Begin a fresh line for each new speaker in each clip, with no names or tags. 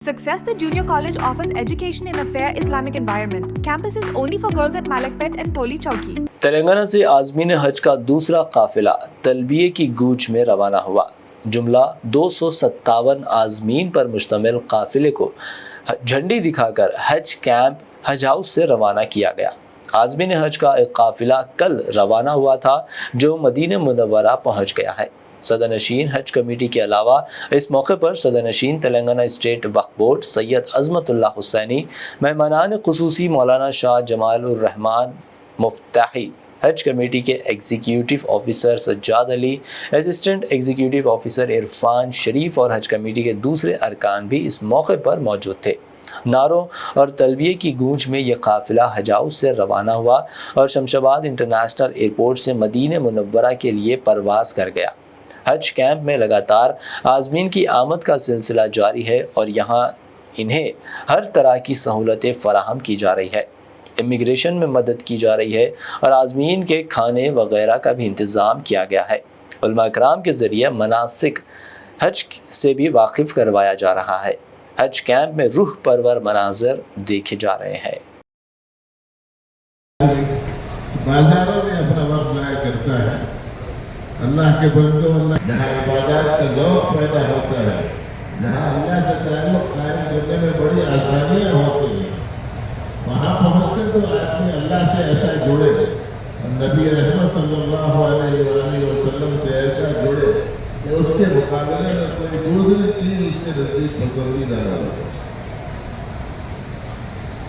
Success the Junior College offers education in a fair Islamic environment. Campus is only for girls at Malakpet and Toli Chowki.
Telangana سے عازمین حج کا دوسرا قافلہ تلبیہ کی گونج میں روانہ ہوا. جملہ 257 عازمین پر مشتمل قافلے کو جھنڈی دکھا کر حج کیمپ حج ہاؤس سے روانہ کیا گیا. عازمین حج کا ایک قافلہ کل روانہ ہوا تھا جو مدینہ منورہ پہنچ گیا ہے. صدر نشین حج کمیٹی کے علاوہ اس موقع پر صدر نشین تلنگانہ اسٹیٹ وقف بورڈ سید عظمت اللہ حسینی، مہمانان خصوصی مولانا شاہ جمال الرحمن مفتاحی، حج کمیٹی کے ایگزیکیوٹیو آفیسر سجاد علی، اسسٹنٹ ایگزیکیوٹیو آفیسر عرفان شریف اور حج کمیٹی کے دوسرے ارکان بھی اس موقع پر موجود تھے. نعروں اور تلبیہ کی گونج میں یہ قافلہ حج ہاؤس سے روانہ ہوا اور شمشاباد انٹرنیشنل ایئرپورٹ سے مدینہ منورہ کے لیے پرواز کر گیا. حج کیمپ میں لگاتار عازمین کی آمد کا سلسلہ جاری ہے اور یہاں انہیں ہر طرح کی سہولتیں فراہم کی جا رہی ہے. امیگریشن میں مدد کی جا رہی ہے اور عازمین کے کھانے وغیرہ کا بھی انتظام کیا گیا ہے. علماء کرام کے ذریعے مناسک حج سے بھی واقف کروایا جا رہا ہے. حج کیمپ میں روح پرور مناظر دیکھے جا رہے ہیں.
بازاروں میں اپنا وقت ضائع کرتا ہے. اللہ کے بندوں، جہاں عبادات کا ذوق پیدا ہوتا ہے، جہاں اللہ سے تعلق قائم کرنے میں بڑی آسانیاں ہوتی ہیں، وہاں پہنچ کر تو آدمی اللہ سے ایسا جڑے، نبی رحمت صلی اللہ علیہ وآلہ وسلم سے ایسا جڑے کہ اس کے مقابلے میں کوئی دوسری چیز اس کے نزدیک پسندیدہ نہ ہو.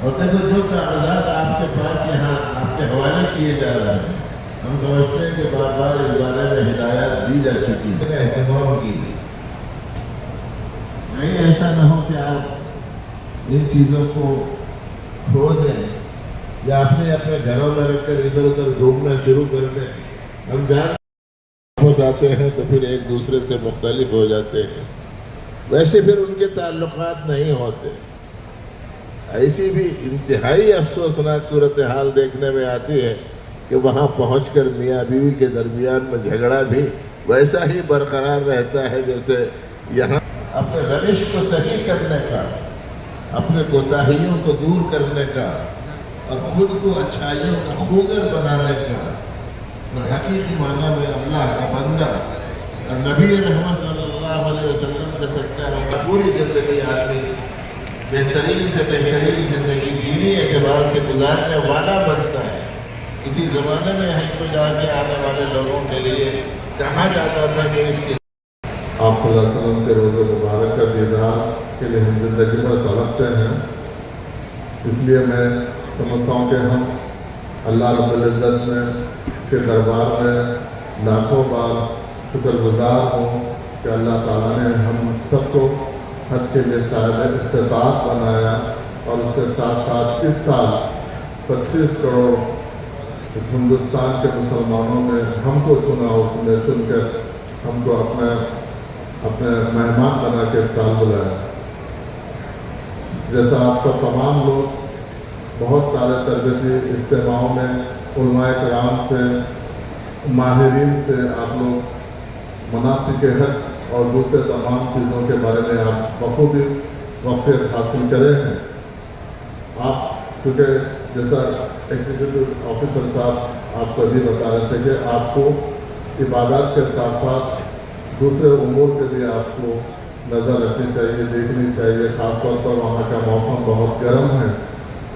اور دیکھو جو کاغذات آپ کے پاس یہاں آپ کے حوالے کیے جا رہے ہیں، ہم سمجھتے ہیں کہ بار بار اس بارے میں ہدایات دی جا چکی ہے، اہتمام کی. نہیں، ایسا نہ ہو کہ آپ ان چیزوں کو کھو دیں یا اپنے گھروں میں رکھ کر ادھر ادھر گھومنا شروع کر دیں. ہم جان واپس آتے ہیں تو پھر ایک دوسرے سے مختلف ہو جاتے ہیں، ویسے پھر ان کے تعلقات نہیں ہوتے. ایسی بھی انتہائی افسوسناک صورتحال دیکھنے میں آتی ہے کہ وہاں پہنچ کر میاں بیوی کے درمیان میں جھگڑا بھی ویسا ہی برقرار رہتا ہے جیسے یہاں. اپنے روش کو صحیح کرنے کا، اپنے کوتاہیوں کو دور کرنے کا اور خود کو اچھائیوں کا خوگر بنانے کا اور حقیقی معنی میں اللہ کا بندہ اور نبی رحمت صلی اللہ علیہ وسلم کا سچا ہونا. پوری زندگی آدمی بہترین سے بہترین زندگی دینی اعتبار سے گزارنے والا بنتا ہے. اسی زمانے میں حج کو جا کے آنے والے لوگوں کے لیے کہا جاتا تھا کہ اس کی
آپ صلی اللہ علیہ وسلم کے روزہ مبارک کا دیدار کے لیے ہم زندگی میں تڑپتے ہیں. اس لیے میں سمجھتا ہوں کہ ہم اللہ رب العزت کے دربار میں لاکھوں بار شکر گزار ہوں کہ اللہ تعالیٰ نے ہم سب کو حج کے لیے صاحب استطاعت بنایا اور اس کے ساتھ ساتھ اس سال 25 کروڑ اس ہندوستان کے مسلمانوں نے ہم کو چنا، اس نے چن کر ہم کو اپنے مہمان بنا کے سال بلایا. جیسا آپ کا تمام لوگ بہت سارے تربیتی اجتماعوں میں علماء کرام سے، ماہرین سے آپ لوگ مناسک حج اور دوسرے تمام چیزوں کے بارے میں آپ بخوبی واقفیت حاصل کرے ہیں. آپ کیونکہ جیسا ایگزیکٹو آفیسر صاحب آپ کو بھی بتا رہے تھے کہ آپ کو عبادات کے ساتھ ساتھ دوسرے امور پہ بھی آپ کو نظر رکھنی چاہیے، دیکھنی چاہیے. خاص طور پر وہاں کا موسم بہت گرم ہے،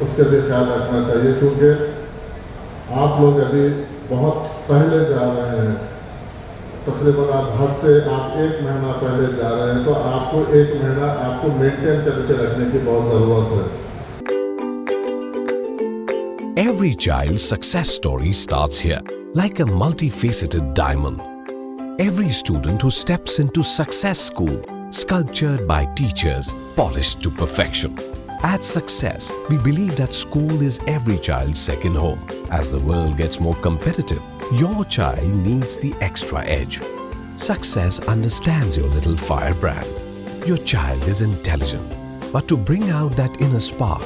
اس کا بھی خیال رکھنا چاہیے کیونکہ آپ لوگ ابھی بہت پہلے جا رہے ہیں. تقریباً آپ حج سے آپ 1 مہینہ پہلے جا رہے ہیں، تو آپ کو 1 مہینہ آپ کو مینٹین کر کے رکھنے کی بہت ضرورت ہے.
Every child's success story starts here, like a multifaceted diamond. Every student who steps into Success School, sculptured by teachers, polished to perfection. At Success, we believe that school is every child's second home. As the world gets more competitive, your child needs the extra edge. Success understands your little firebrand. Your child is intelligent, but to bring out that inner spark,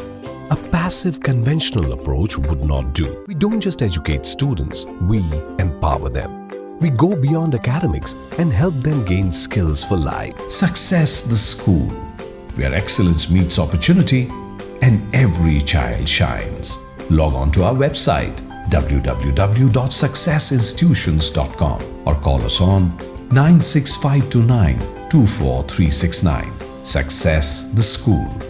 a passive conventional approach would not do. We don't just educate students, we empower them. We go beyond academics and help them gain skills for life. Success the School, where excellence meets opportunity and every child shines. Log on to our website www.successinstitutions.com or call us on 96529 24369. Success the School.